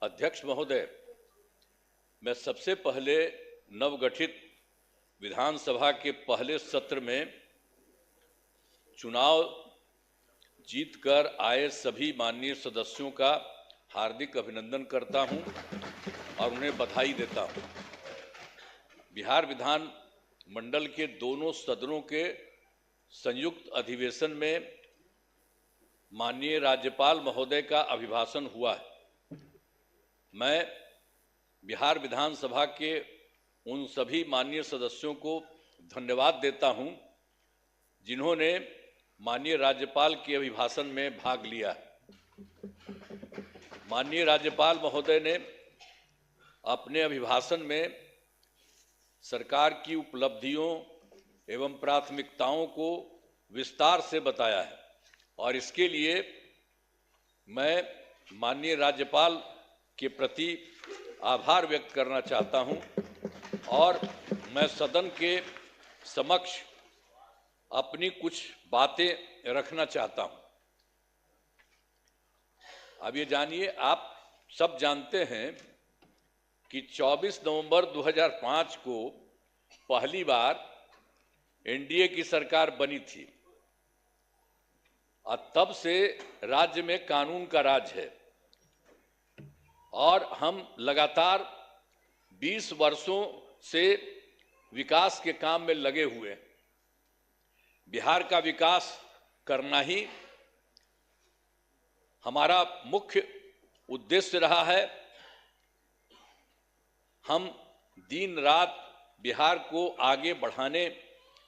अध्यक्ष महोदय, मैं सबसे पहले नवगठित विधानसभा के पहले सत्र में चुनाव जीतकर आए सभी माननीय सदस्यों का हार्दिक अभिनंदन करता हूं और उन्हें बधाई देता हूं। बिहार विधान मंडल के दोनों सदनों के संयुक्त अधिवेशन में माननीय राज्यपाल महोदय का अभिभाषण हुआ है। मैं बिहार विधानसभा के उन सभी माननीय सदस्यों को धन्यवाद देता हूं जिन्होंने माननीय राज्यपाल के अभिभाषण में भाग लिया। माननीय राज्यपाल महोदय ने अपने अभिभाषण में सरकार की उपलब्धियों एवं प्राथमिकताओं को विस्तार से बताया है और इसके लिए मैं माननीय राज्यपाल के प्रति आभार व्यक्त करना चाहता हूं और मैं सदन के समक्ष अपनी कुछ बातें रखना चाहता हूं। अब ये जानिए, आप सब जानते हैं कि 24 नवंबर 2005 को पहली बार एनडीए की सरकार बनी थी और तब से राज्य में कानून का राज है और हम लगातार 20 वर्षों से विकास के काम में लगे हुए हैं। बिहार का विकास करना ही हमारा मुख्य उद्देश्य रहा है। हम दिन रात बिहार को आगे बढ़ाने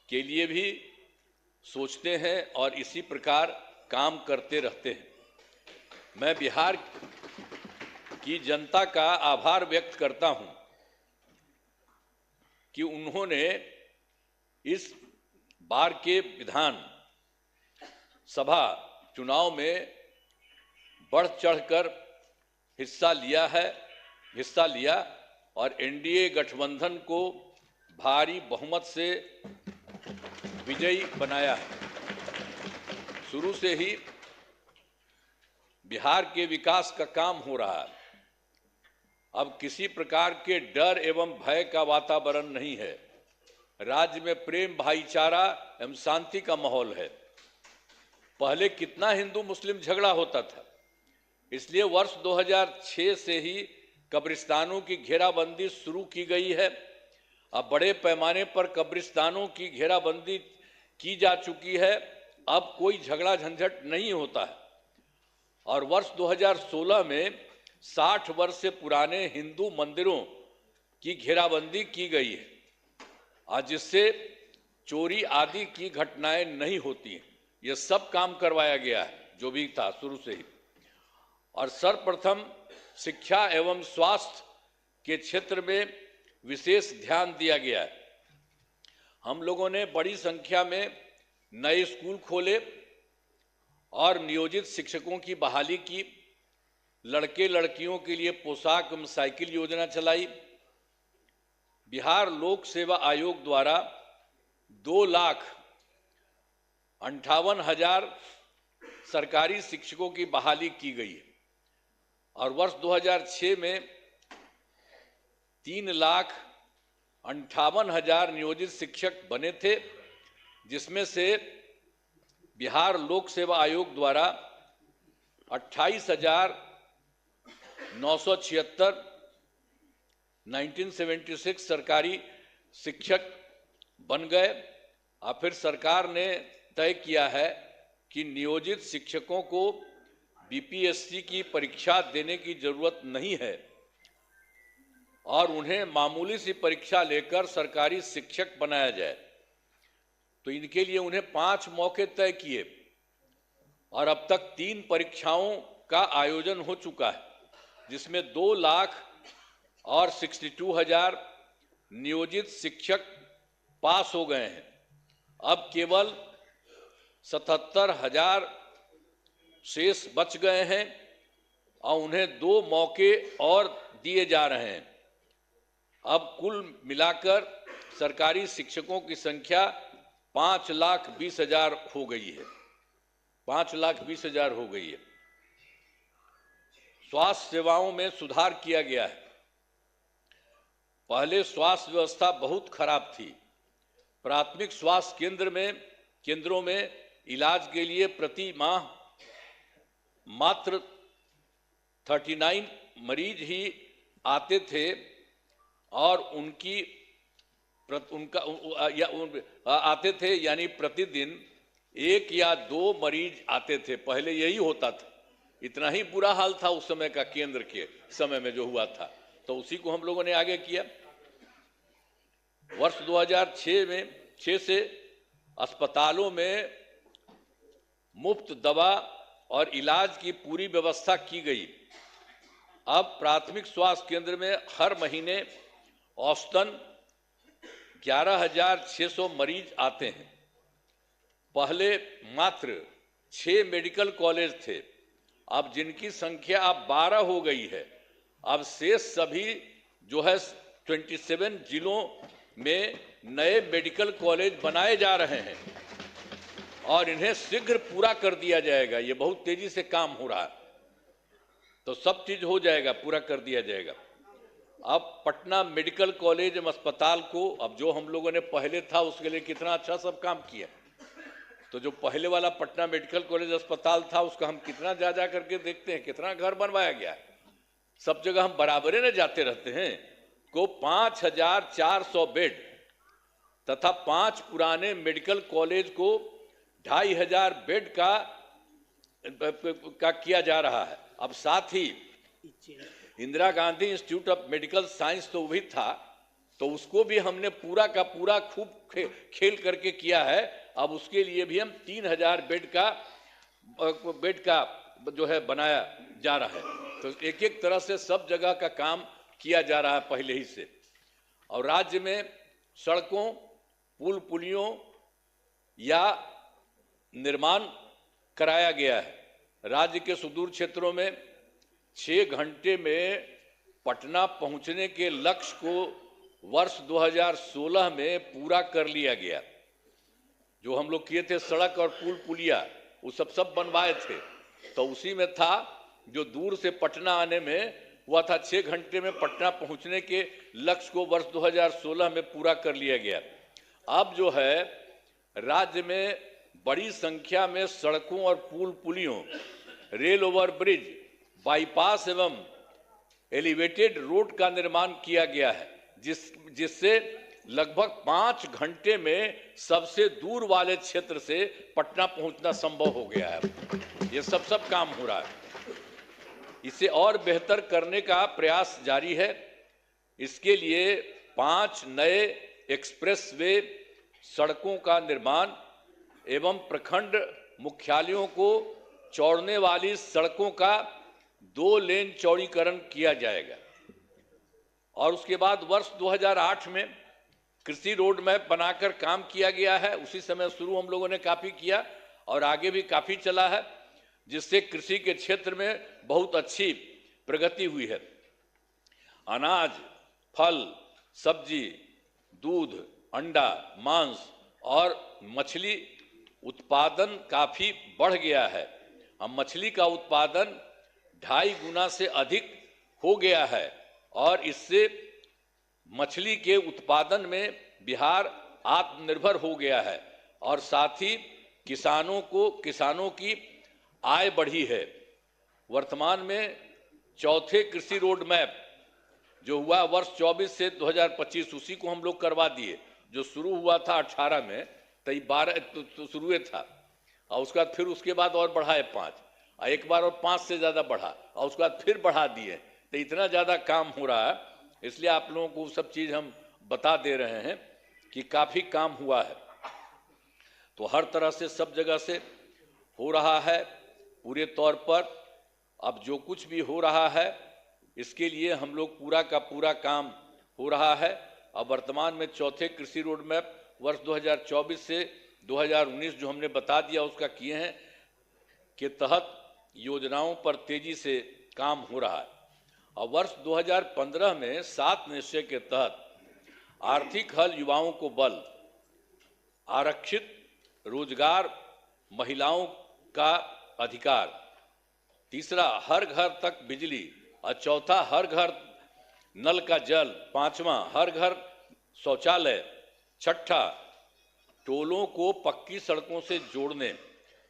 के लिए भी सोचते हैं और इसी प्रकार काम करते रहते हैं। मैं बिहार की जनता का आभार व्यक्त करता हूं कि उन्होंने इस बार के विधान सभा चुनाव में बढ़ चढ़कर हिस्सा लिया और एनडीए गठबंधन को भारी बहुमत से विजयी बनाया है। शुरू से ही बिहार के विकास का काम हो रहा है। अब किसी प्रकार के डर एवं भय का वातावरण नहीं है। राज्य में प्रेम, भाईचारा एवं शांति का माहौल है। पहले कितना हिंदू मुस्लिम झगड़ा होता था, इसलिए वर्ष 2006 से ही कब्रिस्तानों की घेराबंदी शुरू की गई है। अब बड़े पैमाने पर कब्रिस्तानों की घेराबंदी की जा चुकी है। अब कोई झगड़ा झंझट नहीं होता है और वर्ष 2016 में 60 वर्ष से पुराने हिंदू मंदिरों की घेराबंदी की गई है और जिससे चोरी आदि की घटनाएं नहीं होती हैं। यह सब काम करवाया गया है जो भी था शुरू से ही। और सर्वप्रथम शिक्षा एवं स्वास्थ्य के क्षेत्र में विशेष ध्यान दिया गया है। हम लोगों ने बड़ी संख्या में नए स्कूल खोले और नियोजित शिक्षकों की बहाली की। लड़के लड़कियों के लिए पोशाक एवं साइकिल योजना चलाई। बिहार लोक सेवा आयोग द्वारा 2,58,000 सरकारी शिक्षकों की बहाली की गई है और वर्ष 2006 में 3,58,000 नियोजित शिक्षक बने थे, जिसमें से बिहार लोक सेवा आयोग द्वारा 28,976 1976 सरकारी शिक्षक बन गए। और फिर सरकार ने तय किया है कि नियोजित शिक्षकों को बीपीएससी की परीक्षा देने की जरूरत नहीं है और उन्हें मामूली सी परीक्षा लेकर सरकारी शिक्षक बनाया जाए। तो इनके लिए उन्हें 5 मौके तय किए और अब तक 3 परीक्षाओं का आयोजन हो चुका है, जिसमें 2,62,000 नियोजित शिक्षक पास हो गए हैं। अब केवल 77,000 शेष बच गए हैं और उन्हें 2 मौके और दिए जा रहे हैं। अब कुल मिलाकर सरकारी शिक्षकों की संख्या 5,20,000 हो गई है। 5,20,000 हो गई है। स्वास्थ्य सेवाओं में सुधार किया गया है। पहले स्वास्थ्य व्यवस्था बहुत खराब थी। प्राथमिक स्वास्थ्य केंद्रों में इलाज के लिए प्रति माह मात्र 39 मरीज ही आते थे और आते थे, यानी प्रतिदिन 1 या 2 मरीज आते थे। पहले यही होता था। इतना ही बुरा हाल था उस समय का, केंद्र के समय में जो हुआ था। तो उसी को हम लोगों ने आगे किया। वर्ष 2006 से अस्पतालों में मुफ्त दवा और इलाज की पूरी व्यवस्था की गई। अब प्राथमिक स्वास्थ्य केंद्र में हर महीने औसतन 11,600 मरीज आते हैं। पहले मात्र 6 मेडिकल कॉलेज थे, अब जिनकी संख्या अब 12 हो गई है। अब शेष सभी जो है 27 जिलों में नए मेडिकल कॉलेज बनाए जा रहे हैं और इन्हें शीघ्र पूरा कर दिया जाएगा। ये बहुत तेजी से काम हो रहा है, तो सब चीज हो जाएगा, पूरा कर दिया जाएगा। अब पटना मेडिकल कॉलेज एवं अस्पताल को, अब जो हम लोगों ने पहले था उसके लिए कितना अच्छा सब काम किया। तो जो पहले वाला पटना मेडिकल कॉलेज अस्पताल था उसका हम कितना जा करके देखते हैं, कितना घर बनवाया गया है। सब जगह हम बराबरे न जाते रहते हैं। को 5,400 बेड तथा 5 पुराने मेडिकल कॉलेज को 2,500 बेड का किया जा रहा है। अब साथ ही Indira Gandhi institute of medical science तो भी था, तो उसको भी हमने पूरा का पूरा खूब खेल करके किया है। अब उसके लिए भी हम 3,000 बेड का जो है बनाया जा रहा है। तो एक एक तरह से सब जगह का काम किया जा रहा है पहले ही से। और राज्य में सड़कों, पुल पुलियों या निर्माण कराया गया है। राज्य के सुदूर क्षेत्रों में 6 घंटे में पटना पहुंचने के लक्ष्य को वर्ष 2016 में पूरा कर लिया गया। जो हम लोग किए थे सड़क और पुल पुलिया, वो सब बनवाए थे, तो उसी में था जो दूर से पटना आने में हुआ था 6 घंटे में पटना पहुंचने के लक्ष्य को वर्ष 2016 में पूरा कर लिया गया। अब जो है राज्य में बड़ी संख्या में सड़कों और पुल पुलियों, रेल ओवर ब्रिज, बाईपास एवं एलिवेटेड रोड का निर्माण किया गया है, जिससे लगभग 5 घंटे में सबसे दूर वाले क्षेत्र से पटना पहुंचना संभव हो गया है। ये सब काम हो रहा है। इसे और बेहतर करने का प्रयास जारी है। इसके लिए 5 नए एक्सप्रेस वे सड़कों का निर्माण एवं प्रखंड मुख्यालयों को जोड़ने वाली सड़कों का 2 लेन चौड़ीकरण किया जाएगा। और उसके बाद वर्ष 2008 में कृषि रोड मैप बनाकर काम किया गया है। उसी समय शुरू हम लोगों ने काफी किया और आगे भी काफी चला है, जिससे कृषि के क्षेत्र में बहुत अच्छी प्रगति हुई है। अनाज, फल, सब्जी, दूध, अंडा, मांस और मछली उत्पादन काफी बढ़ गया है। अब मछली का उत्पादन 2.5 गुना से अधिक हो गया है और इससे मछली के उत्पादन में बिहार आत्मनिर्भर हो गया है और साथ ही किसानों की आय बढ़ी है। वर्तमान में चौथे कृषि रोड मैप जो हुआ वर्ष 24 से 2025, उसी को हम लोग करवा दिए। जो शुरू हुआ था 18 में, तो 12 तो शुरू था और उसके बाद और बढ़ाए 5, और एक बार और 5 से ज्यादा बढ़ा और उसके बाद फिर बढ़ा दिए। तो इतना ज्यादा काम हो रहा है, इसलिए आप लोगों को सब चीज हम बता दे रहे हैं कि काफी काम हुआ है। तो हर तरह से सब जगह से हो रहा है पूरे तौर पर। अब जो कुछ भी हो रहा है इसके लिए हम लोग पूरा का पूरा काम हो रहा है। अब वर्तमान में चौथे कृषि रोड मैप वर्ष 2024 से 2019 जो हमने बता दिया उसका किए हैं के तहत योजनाओं पर तेजी से काम हो रहा है। और वर्ष 2015 में 7 निश्चय के तहत आर्थिक हल, युवाओं को बल, आरक्षित रोजगार, महिलाओं का अधिकार, तीसरा हर घर तक बिजली, और चौथा हर घर नल का जल, पांचवा हर घर शौचालय, छठा टोलों को पक्की सड़कों से जोड़ने,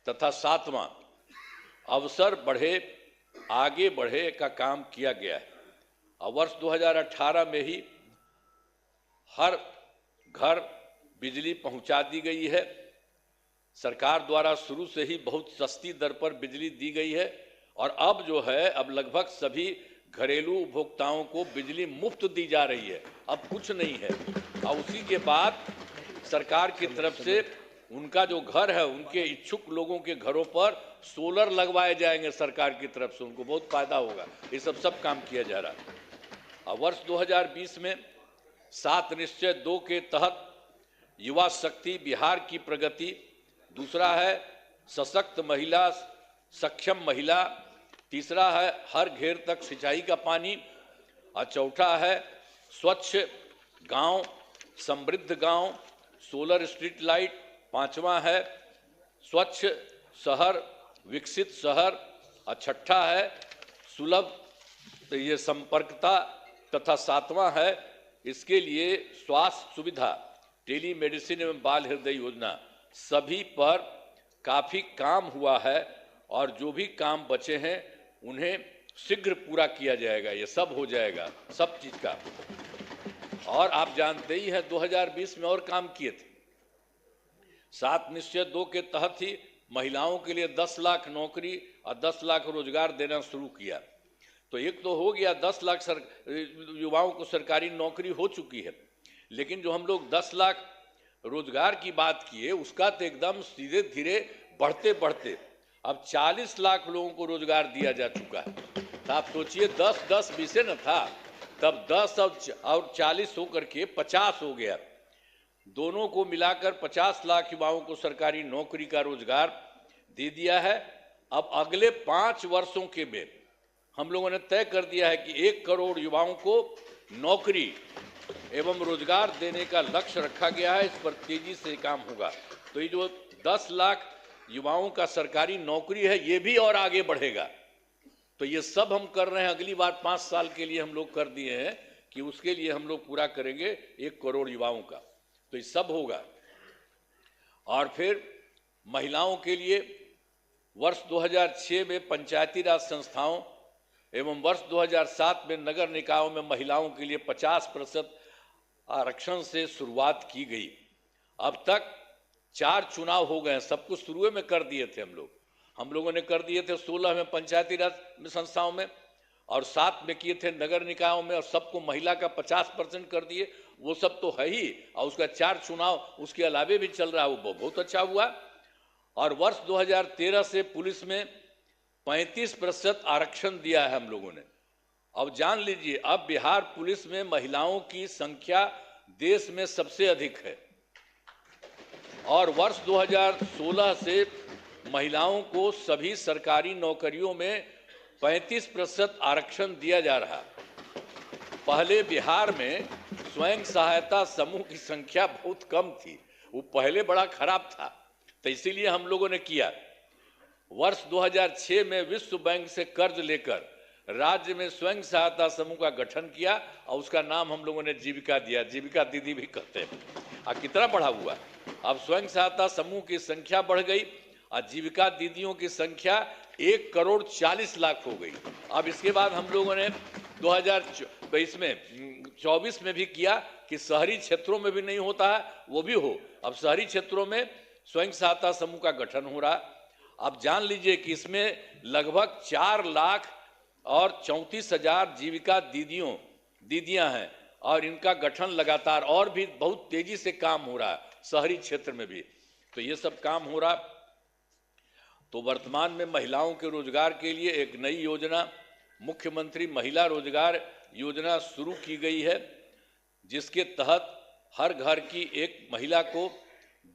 तथा सातवां अवसर बढ़े आगे बढ़े का काम किया गया है। और वर्ष 2018 में ही हर घर बिजली पहुंचा दी गई है। सरकार द्वारा शुरू से ही बहुत सस्ती दर पर बिजली दी गई है, और अब जो है अब लगभग सभी घरेलू उपभोक्ताओं को बिजली मुफ्त दी जा रही है, अब कुछ नहीं है। और उसी के बाद सरकार की तरफ से उनका जो घर है, उनके इच्छुक लोगों के घरों पर सोलर लगवाए जाएंगे सरकार की तरफ से, उनको बहुत फायदा होगा। ये सब काम किया जा रहा है। और वर्ष 2020 में 7 निश्चय 2 के तहत युवा शक्ति बिहार की प्रगति, दूसरा है सशक्त महिला, सक्षम महिला, तीसरा है हर घेर तक सिंचाई का पानी, और चौथा है स्वच्छ गांव, समृद्ध गांव, सोलर स्ट्रीट लाइट, पांचवा है स्वच्छ शहर, विकसित शहर, और छठा है सुलभ ये संपर्कता, तथा सातवां है इसके लिए स्वास्थ्य सुविधा, टेली मेडिसिन एवं बाल हृदय योजना। सभी पर काफी काम हुआ है, और जो भी काम बचे हैं उन्हें शीघ्र पूरा किया जाएगा। ये सब हो जाएगा, सब चीज का। और आप जानते ही हैं 2020 में और काम किए थे। 7 निश्चय 2 के तहत ही महिलाओं के लिए 10 लाख नौकरी और 10 लाख रोजगार देना शुरू किया। तो एक तो हो गया 10 लाख युवाओं को सरकारी नौकरी हो चुकी है, लेकिन जो हम लोग 10 लाख रोजगार की बात किए, उसका तो एकदम सीधे धीरे बढ़ते बढ़ते अब 40 लाख लोगों को रोजगार दिया जा चुका है। तो आप सोचिए 10-10 बीसे न था, तब 10 और 40 होकर के 50 हो गया। दोनों को मिलाकर 50 लाख युवाओं को सरकारी नौकरी का रोजगार दे दिया है। अब अगले 5 वर्षों के में हम लोगों ने तय कर दिया है कि 1 करोड़ युवाओं को नौकरी एवं रोजगार देने का लक्ष्य रखा गया है। इस पर तेजी से काम होगा। तो ये जो 10 लाख युवाओं का सरकारी नौकरी है, ये भी और आगे बढ़ेगा। तो ये सब हम कर रहे हैं। अगली बार 5 साल के लिए हम लोग कर दिए हैं कि उसके लिए हम लोग पूरा करेंगे 1 करोड़ युवाओं का। तो ये सब होगा। और फिर महिलाओं के लिए वर्ष 2006 में पंचायती राज संस्थाओं एवं वर्ष 2007 में नगर निकायों में महिलाओं के लिए 50% आरक्षण से शुरुआत की गई। अब तक 4 चुनाव हो गए हैं। सब कुछ शुरू में कर दिए थे हम लोगों ने कर दिए थे 16 में पंचायती राज संस्थाओं में, और 7 में किए थे नगर निकायों में, और सबको महिला का 50% कर दिए। वो सब तो है ही, और उसका 4 चुनाव उसके अलावे भी चल रहा है, वो बहुत अच्छा हुआ। और वर्ष 2013 से पुलिस में 35% आरक्षण दिया है हम लोगों ने। अब जान लीजिए, अब बिहार पुलिस में महिलाओं की संख्या देश में सबसे अधिक है। और वर्ष 2016 से महिलाओं को सभी सरकारी नौकरियों में 35% आरक्षण दिया जा रहा। पहले बिहार में स्वयं सहायता समूह की संख्या बहुत कम थी, वो पहले बड़ा खराब था, तो इसीलिए हम लोगों ने किया। वर्ष 2006 में विश्व बैंक से कर्ज लेकर राज्य में स्वयं सहायता समूह का गठन किया, और उसका नाम हम लोगों ने जीविका दिया। जीविका दीदी भी कहते हैं। और कितना बढ़ा हुआ, अब स्वयं सहायता समूह की संख्या बढ़ गई और जीविका दीदियों की संख्या 1 करोड़ 40 लाख हो गई। अब इसके बाद हम लोगों ने 2024 में भी किया कि शहरी क्षेत्रों में भी नहीं होता है, वो भी हो। अब शहरी क्षेत्रों में स्वयं सहायता समूह का गठन हो रहा। अब जान लीजिए कि इसमें लगभग 4 लाख और 34,000 जीविका दीदियां हैं, और इनका गठन लगातार और भी बहुत तेजी से काम हो रहा है शहरी क्षेत्र में भी। तो ये सब काम हो रहा। तो वर्तमान में महिलाओं के रोजगार के लिए एक नई योजना, मुख्यमंत्री महिला रोजगार योजना शुरू की गई है, जिसके तहत हर घर की एक महिला को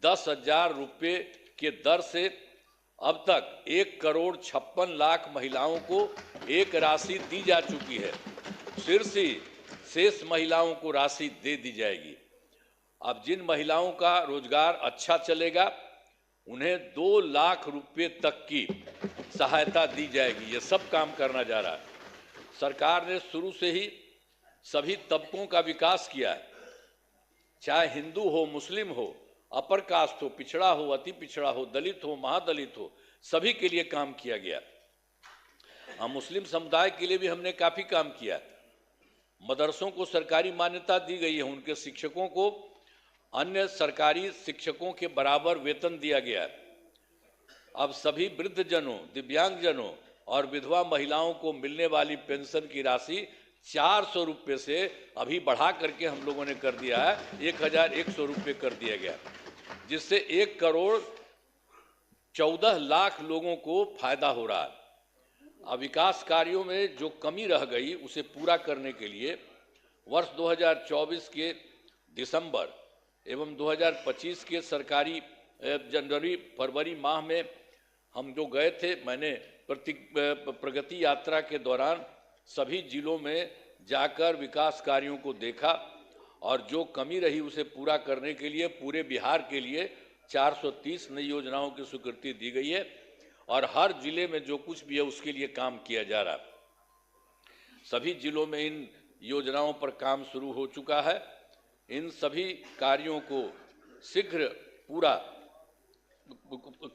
10,000 रुपये के दर से अब तक 1 करोड़ 56 लाख महिलाओं को एक राशि दी जा चुकी है। शेष महिलाओं को राशि दे दी जाएगी। अब जिन महिलाओं का रोजगार अच्छा चलेगा, उन्हें 2 लाख रुपये तक की सहायता दी जाएगी। ये सब काम करना जा रहा है। सरकार ने शुरू से ही सभी तबकों का विकास किया है, चाहे हिंदू हो, मुस्लिम हो, अपर कास्ट हो, पिछड़ा हो, अति पिछड़ा हो, दलित हो, महादलित हो, सभी के लिए काम किया गया। हम मुस्लिम समुदाय के लिए भी हमने काफी काम किया। मदरसों को सरकारी मान्यता दी गई है, उनके शिक्षकों को अन्य सरकारी शिक्षकों के बराबर वेतन दिया गया है। अब सभी वृद्धजनों, दिव्यांगजनों और विधवा महिलाओं को मिलने वाली पेंशन की राशि 400 रुपये से अभी बढ़ा करके हम लोगों ने कर दिया है, 1100 रुपये कर दिया गया, जिससे 1 करोड़ 14 लाख लोगों को फायदा हो रहा है। अब विकास कार्यों में जो कमी रह गई उसे पूरा करने के लिए वर्ष 2024 के दिसंबर एवं 2025 के सरकारी जनवरी फरवरी माह में हम जो गए थे, मैंने प्रगति यात्रा के दौरान सभी जिलों में जाकर विकास कार्यों को देखा और जो कमी रही उसे पूरा करने के लिए पूरे बिहार के लिए 430 नई योजनाओं की स्वीकृति दी गई है और हर जिले में जो कुछ भी है उसके लिए काम किया जा रहा है। सभी जिलों में इन योजनाओं पर काम शुरू हो चुका है। इन सभी कार्यों को शीघ्र पूरा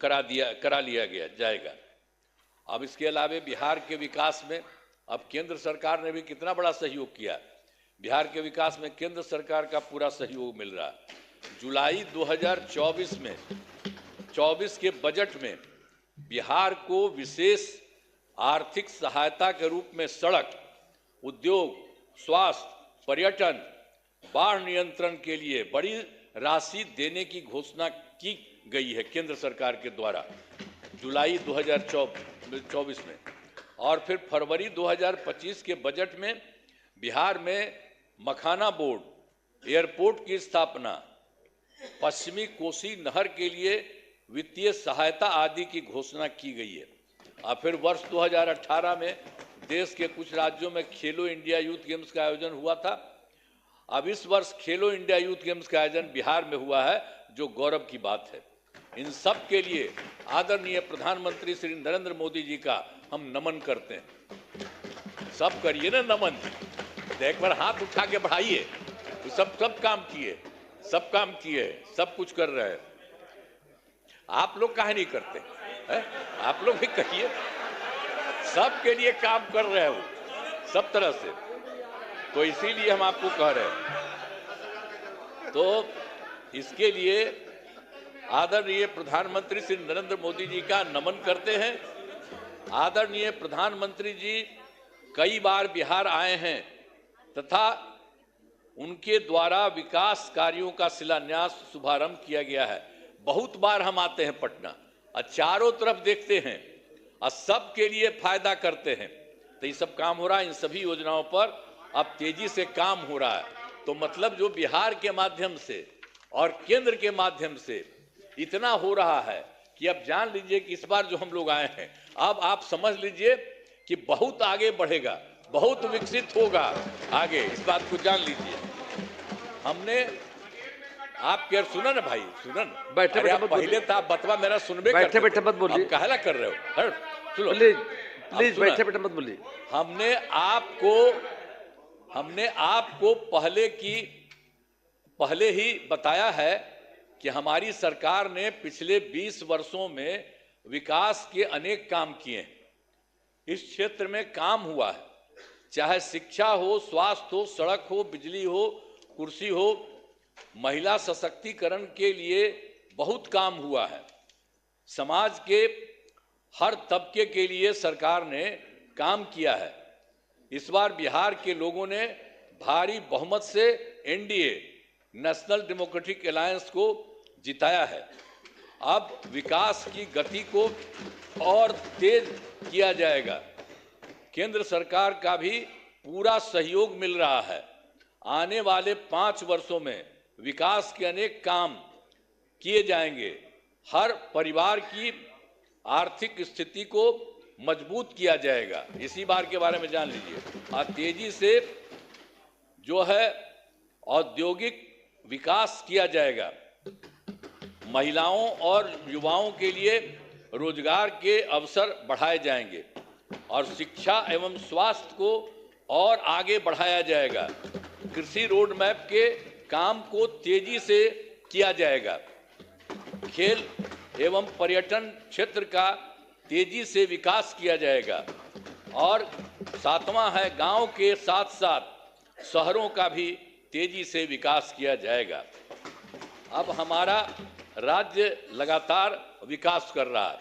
करा लिया जाएगा। अब इसके अलावा बिहार के विकास में अब केंद्र सरकार ने भी कितना बड़ा सहयोग किया। बिहार के विकास में केंद्र सरकार का पूरा सहयोग मिल रहा है। जुलाई 2024 में 24 के बजट में बिहार को विशेष आर्थिक सहायता के रूप में सड़क, उद्योग, स्वास्थ्य, पर्यटन, बाढ़ नियंत्रण के लिए बड़ी राशि देने की घोषणा की गई है केंद्र सरकार के द्वारा जुलाई 2024 में। और फिर फरवरी 2025 के बजट में बिहार में मखाना बोर्ड, एयरपोर्ट की स्थापना, पश्चिमी कोसी नहर के लिए वित्तीय सहायता आदि की घोषणा की गई है। और फिर वर्ष 2018 में देश के कुछ राज्यों में खेलो इंडिया यूथ गेम्स का आयोजन हुआ था। अब इस वर्ष खेलो इंडिया यूथ गेम्स का आयोजन बिहार में हुआ है, जो गौरव की बात है। इन सब के लिए आदरणीय प्रधानमंत्री श्री नरेंद्र मोदी जी का हम नमन करते हैं। सब करिए ना नमन, एक बार हाथ उठा के बढ़ाइए। तो सब काम किए, सब कुछ कर रहे हैं। आप लोग काहे नहीं करते है? आप लोग भी करिए, सबके लिए काम कर रहे हो सब तरह से। तो इसीलिए हम आपको कह रहे हैं। तो इसके लिए आदरणीय प्रधानमंत्री श्री नरेंद्र मोदी जी का नमन करते हैं। आदरणीय प्रधानमंत्री जी कई बार बिहार आए हैं तथा उनके द्वारा विकास कार्यों का शिलान्यास शुभारंभ किया गया है। बहुत बार हम आते हैं पटना और चारों तरफ देखते हैं और सबके लिए फायदा करते हैं। तो ये सब काम हो रहा है। इन सभी योजनाओं पर अब तेजी से काम हो रहा है। तो मतलब जो बिहार के माध्यम से और केंद्र के माध्यम से इतना हो रहा है कि अब जान लीजिए कि इस बार जो हम लोग आए हैं, अब आप समझ लीजिए कि बहुत आगे बढ़ेगा, बहुत विकसित होगा आगे। इस बात को जान लीजिए। हमने आप क्या सुना ना भाई, सुना ना, बैठे बैठे पहले तो आप बतवा मेरा सुनबे, बैठे बैठे मत बोलिए, आप कहला कर रहे हो। सुनो प्लीज बैठे बैठे मत बोलिए। हमने आपको पहले ही बताया है कि हमारी सरकार ने पिछले 20 वर्षों में विकास के अनेक काम किए हैं। इस क्षेत्र में काम हुआ है, चाहे शिक्षा हो, स्वास्थ्य हो, सड़क हो, बिजली हो, कुर्सी हो, महिला सशक्तिकरण के लिए बहुत काम हुआ है। समाज के हर तबके के लिए सरकार ने काम किया है। इस बार बिहार के लोगों ने भारी बहुमत से एनडीए, नेशनल डेमोक्रेटिक अलायंस को जिताया है। अब विकास की गति को और तेज किया जाएगा। केंद्र सरकार का भी पूरा सहयोग मिल रहा है। आने वाले 5 वर्षों में विकास के अनेक काम किए जाएंगे। हर परिवार की आर्थिक स्थिति को मजबूत किया जाएगा। इसी बार के बारे में जान लीजिए। और तेजी से जो है औद्योगिक विकास किया जाएगा। महिलाओं और युवाओं के लिए रोजगार के अवसर बढ़ाए जाएंगे और शिक्षा एवं स्वास्थ्य को और आगे बढ़ाया जाएगा। कृषि रोड मैप के काम को तेजी से किया जाएगा। खेल एवं पर्यटन क्षेत्र का तेजी से विकास किया जाएगा। और सातवां है, गांव के साथ साथ शहरों का भी तेजी से विकास किया जाएगा। अब हमारा राज्य लगातार विकास कर रहा है।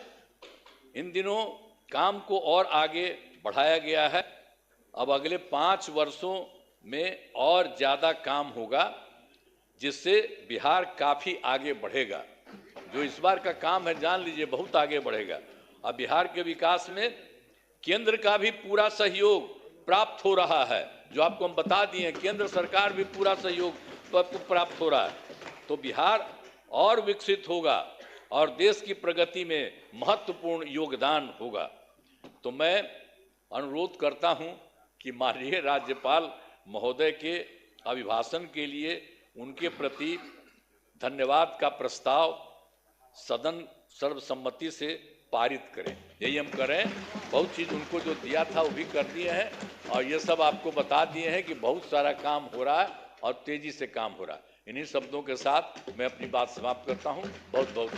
इन दिनों काम को और आगे बढ़ाया गया है। अब अगले 5 वर्षों में और ज़्यादा काम होगा, जिससे बिहार काफ़ी आगे बढ़ेगा। जो इस बार का काम है, जान लीजिए, बहुत आगे बढ़ेगा। अब बिहार के विकास में केंद्र का भी पूरा सहयोग प्राप्त हो रहा है। जो आपको हम बता दिए, केंद्र सरकार भी पूरा सहयोग प्राप्त हो रहा है। तो बिहार और विकसित होगा और देश की प्रगति में महत्वपूर्ण योगदान होगा। तो मैं अनुरोध करता हूं कि माननीय राज्यपाल महोदय के अभिभाषण के लिए उनके प्रति धन्यवाद का प्रस्ताव सदन सर्वसम्मति से पारित करें। यही हम करें। बहुत चीज़ उनको जो दिया था वो भी कर दिए हैं और ये सब आपको बता दिए हैं कि बहुत सारा काम हो रहा है और तेजी से काम हो रहा है। इन्हीं शब्दों के साथ मैं अपनी बात समाप्त करता हूँ। बहुत बहुत